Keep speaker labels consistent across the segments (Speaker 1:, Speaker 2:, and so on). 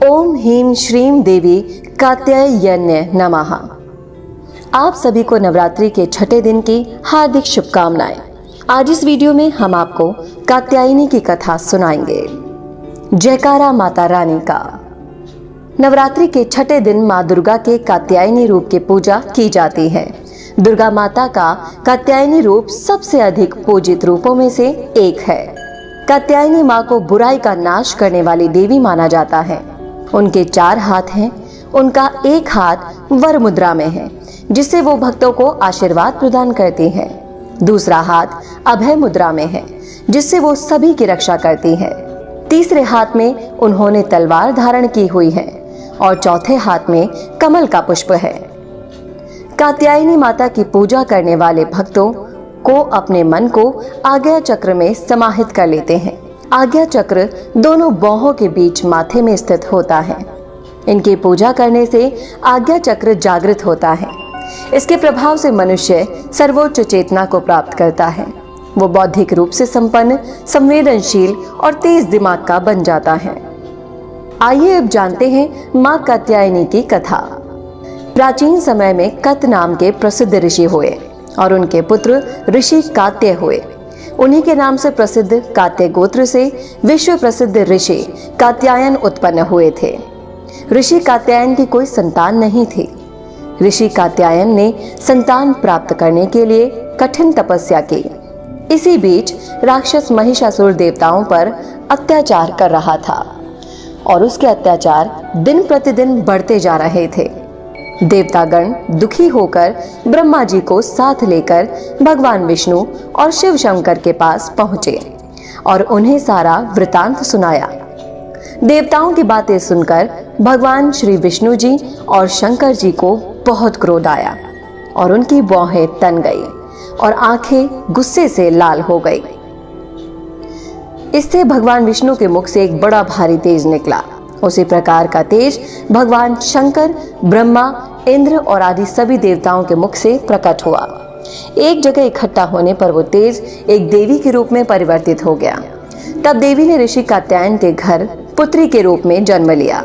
Speaker 1: ओम ह्रीं श्रीं देवी कात्यायन्य नमः। आप सभी को नवरात्रि के छठे दिन की हार्दिक शुभकामनाएं। आज इस वीडियो में हम आपको कात्यायनी की कथा सुनाएंगे। जयकारा माता रानी का। नवरात्रि के छठे दिन माँ दुर्गा के कात्यायनी रूप की पूजा की जाती है। दुर्गा माता का कात्यायनी रूप सबसे अधिक पूजित रूपों में से एक है। कात्यायनी माँ को बुराई का नाश करने वाली देवी माना जाता है। उनके 4 हाथ हैं। उनका एक हाथ वर मुद्रा में है, जिससे वो भक्तों को आशीर्वाद प्रदान करती हैं। दूसरा हाथ अभय मुद्रा में है, जिससे वो सभी की रक्षा करती है। तीसरे हाथ में उन्होंने तलवार धारण की हुई है और चौथे हाथ में कमल का पुष्प है। कात्यायनी माता की पूजा करने वाले भक्तों को अपने मन को आज्ञा चक्र में समाहित कर लेते हैं। आज्ञा चक्र दोनों बाहों के बीच माथे में स्थित होता है। इनकी पूजा करने से आज्ञा चक्र जागृत होता है। इसके प्रभाव से मनुष्य सर्वोच्च चेतना को प्राप्त करता है। वो बौद्धिक रूप से संपन्न, संवेदनशील और तेज दिमाग का बन जाता है। आइए अब जानते हैं माँ कात्यायनी की कथा। प्राचीन समय में कत नाम के प्रसिद्ध ऋषि हुए और उनके पुत्र ऋषि कात्य हुए। उन्हीं के नाम से प्रसिद्ध कात्य गोत्र से विश्व प्रसिद्ध ऋषि कात्यायन उत्पन्न हुए थे। ऋषि कात्यायन की कोई संतान नहीं थी। ऋषि कात्यायन ने संतान प्राप्त करने के लिए कठिन तपस्या की। इसी बीच राक्षस महिषासुर देवताओं पर अत्याचार कर रहा था और उसके अत्याचार दिन प्रतिदिन बढ़ते जा रहे थे। देवतागण दुखी होकर ब्रह्मा जी को साथ लेकर भगवान विष्णु और शिव शंकर के पास पहुंचे और उन्हें सारा वृतांत सुनाया। देवताओं की बातें सुनकर भगवान श्री विष्णु जी और शंकर जी को बहुत क्रोध आया और उनकी भौहें तन गई और आंखें गुस्से से लाल हो गई। इससे भगवान विष्णु के मुख से एक बड़ा भारी तेज निकला। उसी प्रकार का तेज भगवान शंकर, ब्रह्मा, इंद्र और आदि सभी देवताओं के मुख से प्रकट हुआ। एक जगह इकट्ठा होने पर वो तेज एक देवी के रूप में परिवर्तित हो गया। तब देवी ने ऋषि कात्यायन के घर पुत्री के रूप में जन्म लिया।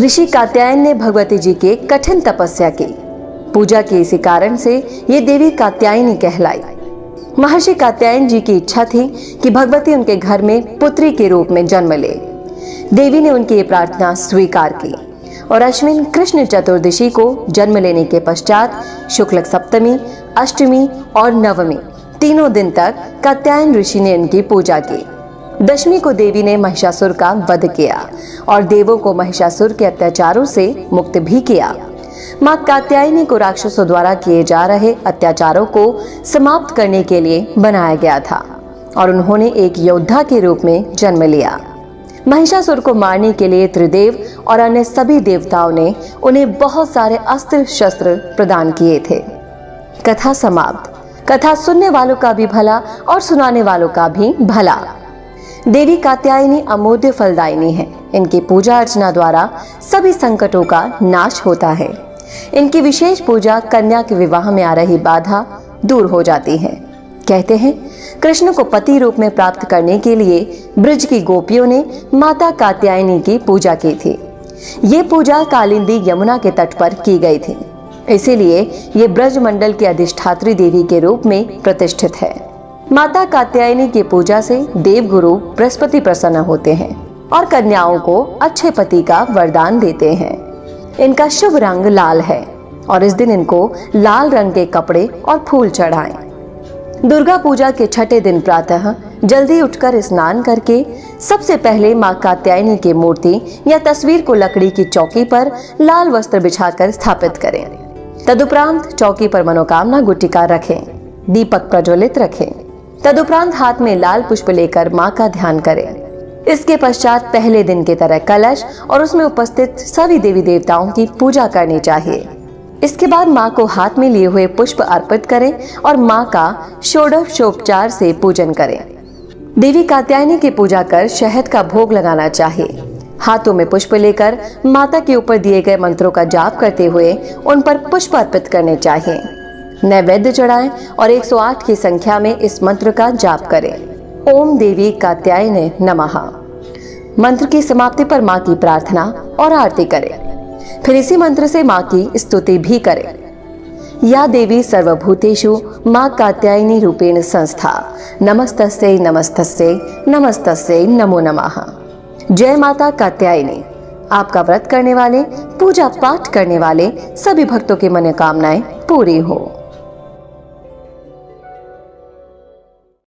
Speaker 1: ऋषि कात्यायन ने भगवती जी की कठिन तपस्या की। पूजा के इसी कारण से ये देवी कात्यायनी कहलाई। महर्षि कात्यायन जी की इच्छा थी कि भगवती उनके घर में पुत्री के रूप में जन्म ले। देवी ने उनकी ये प्रार्थना स्वीकार की और अश्विन कृष्ण चतुर्दशी को जन्म लेने के पश्चात शुक्ल सप्तमी, अष्टमी और नवमी तीनों दिन तक कात्यायन ऋषि ने इनकी पूजा की। दशमी को देवी ने महिषासुर का वध किया और देवों को महिषासुर के अत्याचारों से मुक्त भी किया। माँ कात्यायनी को राक्षसों द्वारा किए जा रहे अत्याचारों को समाप्त करने के लिए बनाया गया था और उन्होंने एक योद्धा के रूप में जन्म लिया। महिषासुर को मारने के लिए त्रिदेव और अन्य सभी देवताओं ने उन्हें बहुत सारे अस्त्र शस्त्र प्रदान किए थे। कथा समाप्त। कथा सुनने वालों का भी भला और सुनाने वालों का भी भला। देवी कात्यायनी अमूल्य फलदायिनी है। इनकी पूजा अर्चना द्वारा सभी संकटों का नाश होता है। इनकी विशेष पूजा कन्या के विवाह में आ रही बाधा दूर हो जाती है। कहते हैं कृष्ण को पति रूप में प्राप्त करने के लिए ब्रज की गोपियों ने माता कात्यायनी की पूजा की थी। ये पूजा कालिंदी यमुना के तट पर की गई थी। इसीलिए ये ब्रज मंडल की अधिष्ठात्री देवी के रूप में प्रतिष्ठित है। माता कात्यायनी की पूजा से देवगुरु बृहस्पति प्रसन्न होते हैं और कन्याओं को अच्छे पति का वरदान देते हैं। इनका शुभ रंग लाल है और इस दिन इनको लाल रंग के कपड़े और फूल चढ़ाएं। दुर्गा पूजा के छठे दिन प्रातः जल्दी उठकर स्नान करके सबसे पहले माँ कात्यायनी की मूर्ति या तस्वीर को लकड़ी की चौकी पर लाल वस्त्र बिछाकर स्थापित करें। तदुपरांत चौकी पर मनोकामना गुटिका रखें, दीपक प्रज्वलित रखें। तदुपरांत हाथ में लाल पुष्प लेकर माँ का ध्यान करें। इसके पश्चात पहले दिन की तरह कलश और उसमें उपस्थित सभी देवी देवताओं की पूजा करनी चाहिए। इसके बाद माँ को हाथ में लिए हुए पुष्प अर्पित करें और माँ का षोडशोपचार से पूजन करें। देवी कात्यायनी की पूजा कर शहद का भोग लगाना चाहिए। हाथों में पुष्प लेकर माता के ऊपर दिए गए मंत्रों का जाप करते हुए उन पर पुष्प अर्पित करने चाहिए। नैवेद्य चढ़ाएं और 108 की संख्या में इस मंत्र का जाप करें। ओम देवी कात्यायने नमः। मंत्र की समाप्ति पर माँ की प्रार्थना और आरती करें। फिर इसी मंत्र से माँ की स्तुति भी करें। या देवी सर्वभूतेषु माँ कात्यायनी रूपेण संस्था नमस्तस्यै नमस्तस्यै नमस्तस्यै नमो नमः। जय माता कात्यायनी। आपका व्रत करने वाले, पूजा पाठ करने वाले सभी भक्तों की मनोकामनाएं पूरी हो।